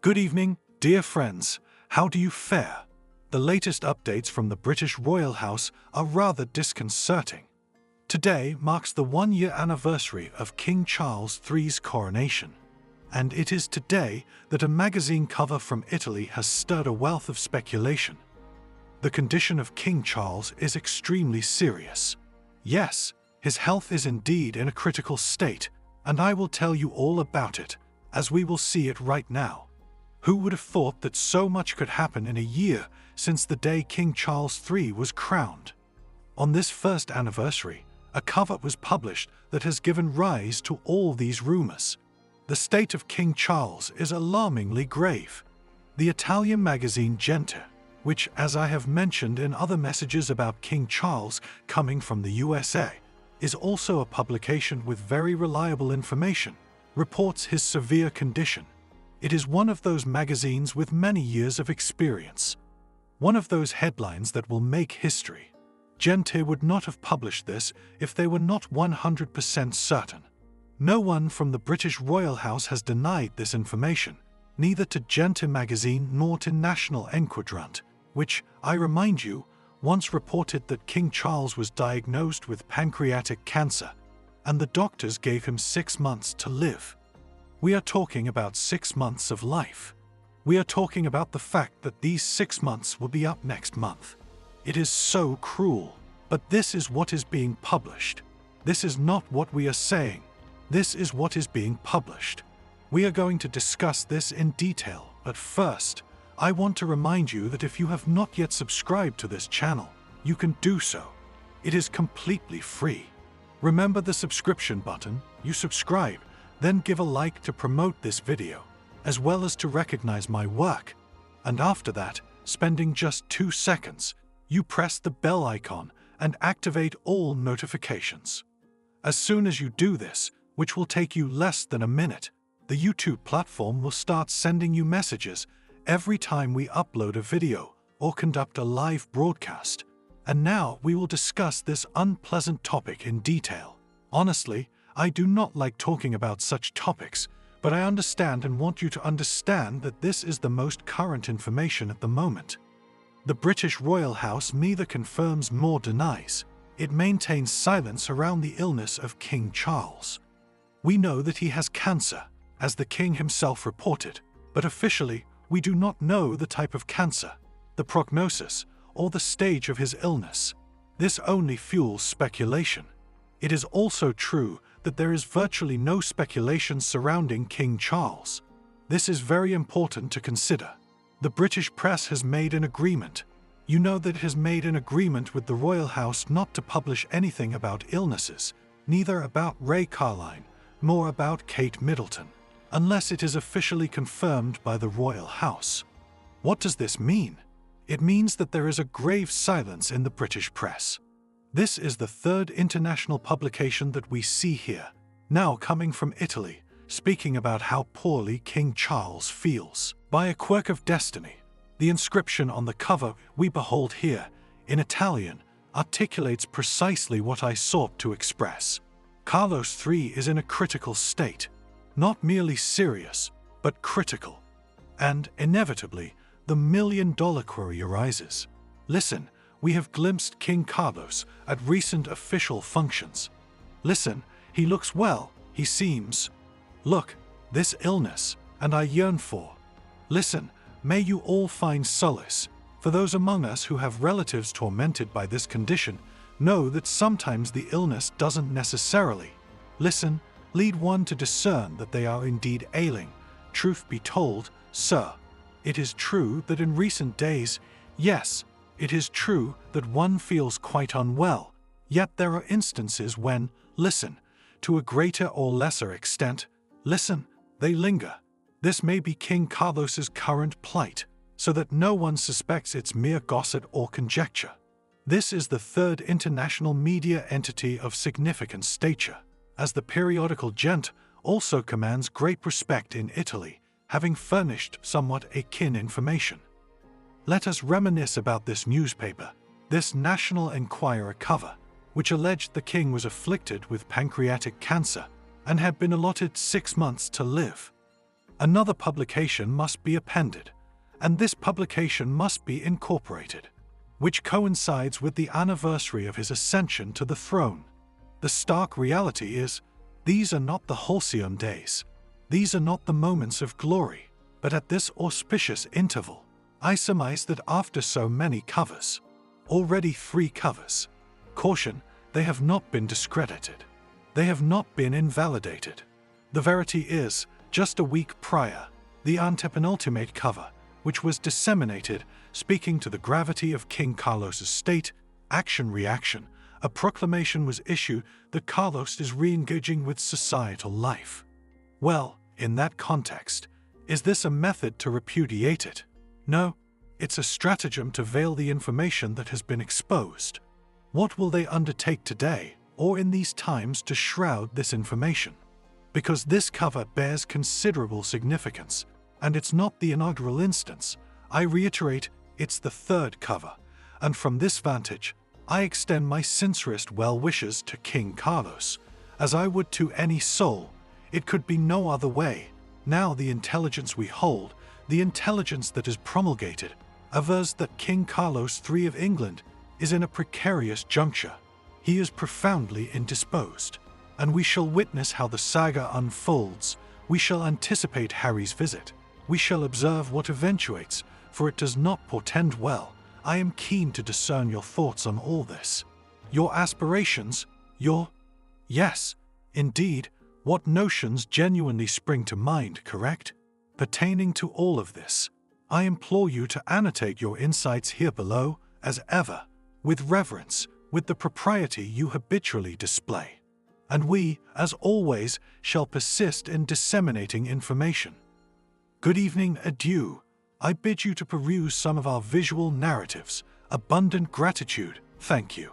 Good evening, dear friends. How do you fare? The latest updates from the British Royal House are rather disconcerting. Today marks the one-year anniversary of King Charles III's coronation. And it is today that a magazine cover from Italy has stirred a wealth of speculation. The condition of King Charles is extremely serious. Yes, his health is indeed in a critical state, and I will tell you all about it, as we will see it right now. Who would have thought that so much could happen in a year since the day King Charles III was crowned? On this first anniversary, a cover was published that has given rise to all these rumors. The state of King Charles is alarmingly grave. The Italian magazine Gente, which, as I have mentioned in other messages about King Charles coming from the USA, is also a publication with very reliable information, reports his severe condition. It is one of those magazines with many years of experience. One of those headlines that will make history. Gente would not have published this if they were not 100% certain. No one from the British Royal House has denied this information, neither to Gente magazine nor to National Enquadrant, which, I remind you, once reported that King Charles was diagnosed with pancreatic cancer, and the doctors gave him 6 months to live. We are talking about 6 months of life. We are talking about the fact that these 6 months will be up next month. It is so cruel, but this is what is being published. This is not what we are saying. This is what is being published. We are going to discuss this in detail, but first, I want to remind you that if you have not yet subscribed to this channel, you can do so. It is completely free. Remember the subscription button, you subscribe, then give a like to promote this video, as well as to recognize my work. And after that, spending just 2 seconds, you press the bell icon and activate all notifications. As soon as you do this, which will take you less than a minute, the YouTube platform will start sending you messages every time we upload a video or conduct a live broadcast. And now we will discuss this unpleasant topic in detail. Honestly, I do not like talking about such topics, but I understand and want you to understand that this is the most current information at the moment. The British Royal House neither confirms nor denies. It maintains silence around the illness of King Charles. We know that he has cancer, as the King himself reported, but officially, we do not know the type of cancer, the prognosis, or the stage of his illness. This only fuels speculation. It is also true that there is virtually no speculation surrounding King Charles. This is very important to consider. The British press has made an agreement. You know that it has made an agreement with the Royal House not to publish anything about illnesses, neither about Ray Carline, nor about Kate Middleton, unless it is officially confirmed by the Royal House. What does this mean? It means that there is a grave silence in the British press. This is the third international publication that we see here, now coming from Italy, speaking about how poorly King Charles feels. By a quirk of destiny, the inscription on the cover we behold here, in Italian, articulates precisely what I sought to express. Carlos III is in a critical state, not merely serious, but critical. And, inevitably, the million-dollar query arises. Listen, we have glimpsed King Carlos at recent official functions. Listen, he looks well, he seems. Look, this illness, and I yearn for. Listen, may you all find solace. For those among us who have relatives tormented by this condition, know that sometimes the illness doesn't necessarily, listen, lead one to discern that they are indeed ailing. Truth be told, sir, it is true that in recent days, yes, it is true that one feels quite unwell, yet there are instances when, listen, to a greater or lesser extent, listen, they linger. This may be King Carlos's current plight, so that no one suspects it's mere gossip or conjecture. This is the third international media entity of significant stature, as the periodical Gente also commands great respect in Italy, having furnished somewhat akin information. Let us reminisce about this newspaper, this National Enquirer cover, which alleged the king was afflicted with pancreatic cancer and had been allotted 6 months to live. Another publication must be appended, and this publication must be incorporated, which coincides with the anniversary of his ascension to the throne. The stark reality is, these are not the halcyon days. These are not the moments of glory, but at this auspicious interval, I surmise that after so many covers, already 3 covers, caution, they have not been discredited. They have not been invalidated. The verity is, just a week prior, the antepenultimate cover, which was disseminated, speaking to the gravity of King Carlos's state, action-reaction, a proclamation was issued that Carlos is re-engaging with societal life. Well, in that context, is this a method to repudiate it? No, it's a stratagem to veil the information that has been exposed. What will they undertake today, or in these times, to shroud this information? Because this cover bears considerable significance, and it's not the inaugural instance. I reiterate, it's the 3rd cover, and from this vantage, I extend my sincerest well wishes to King Carlos, as I would to any soul. It could be no other way. Now the intelligence we hold, the intelligence that is promulgated, avers that King Carlos III of England is in a precarious juncture. He is profoundly indisposed, and we shall witness how the saga unfolds. We shall anticipate Harry's visit. We shall observe what eventuates, for it does not portend well. I am keen to discern your thoughts on all this. Your aspirations, yes, indeed, what notions genuinely spring to mind, correct? Pertaining to all of this, I implore you to annotate your insights here below, as ever, with reverence, with the propriety you habitually display. And we, as always, shall persist in disseminating information. Good evening, adieu. I bid you to peruse some of our visual narratives. Abundant gratitude. Thank you.